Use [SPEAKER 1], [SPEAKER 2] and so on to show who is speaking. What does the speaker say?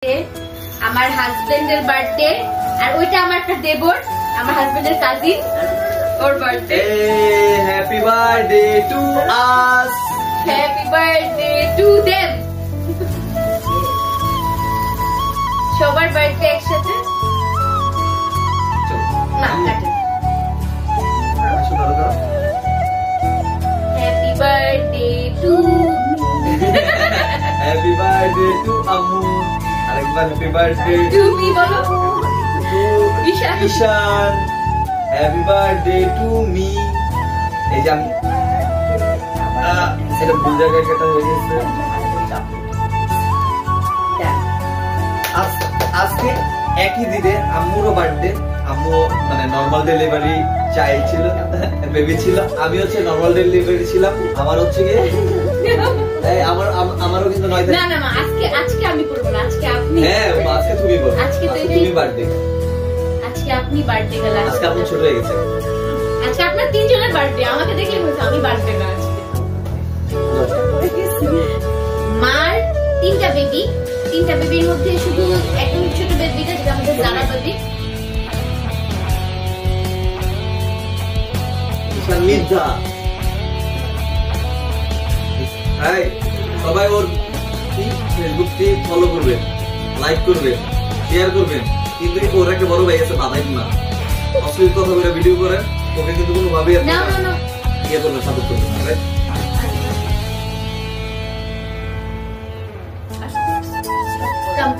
[SPEAKER 1] আমার হাজবেন্ডের বার্থডে আর ওইটা আমার একটা দেবর আমার হাজবেন্ডের কাজিন ওর birthday.
[SPEAKER 2] Happy birthday to us,
[SPEAKER 1] happy birthday to them. সবার বার্থডে একসাথে না কাটেন। Happy birthday to
[SPEAKER 2] happy birthday to আম্মু। আরেকবার হ্যাপি বার্থডে
[SPEAKER 1] টু মি বলো
[SPEAKER 2] to
[SPEAKER 1] Ishan.
[SPEAKER 2] Ishan. Happy birthday to me. এই যে আমি এটা ভুল জায়গায় কেটে হয়ে গেছে। আজকে একই দিনে আম্মুরও বার্থডে। আম্মু মানে নরমাল ডেলিভারি চাইল্ড ছিল, বেবি ছিল। আমি হচ্ছে নরমাল ডেলিভারি ছিলাম। আমার হচ্ছে কি আমারও কিন্তু 9 তারিখ।
[SPEAKER 1] না না না আজকে আমি করব না, আজকে আপনি।
[SPEAKER 2] হ্যাঁ আজকে তুমি করো।
[SPEAKER 1] আজকে
[SPEAKER 2] তুমি বার্থডে।
[SPEAKER 1] আজকে আপনি বার্থডে গেল।
[SPEAKER 2] আজকে আপনি ছোট হয়ে গেছে।
[SPEAKER 1] আজকে আপনার তিনজনের বার্থডে। আমাকে দেখলে বলছে আমি বার্থডে না আজকে। মার তিনটা বেবির মধ্যে শুধু একদম ছোট বেবিটা যেটা আমাদের জানা বেবি
[SPEAKER 2] মিথ্যা। হাই সবাই ওর ফেসবুক দিয়ে ফলো করবেন, লাইক করবেন, শেয়ার করবেন। কিন্তু ওর একটা বড় ভাই আছে বাদাই না, অশ্লীল কথা বলে ভিডিও করেন। ওকে কিন্তু কোনো ভাবে
[SPEAKER 1] না না না
[SPEAKER 2] ইয়ে করবেন, সাপোর্ট করবেন।
[SPEAKER 1] কাম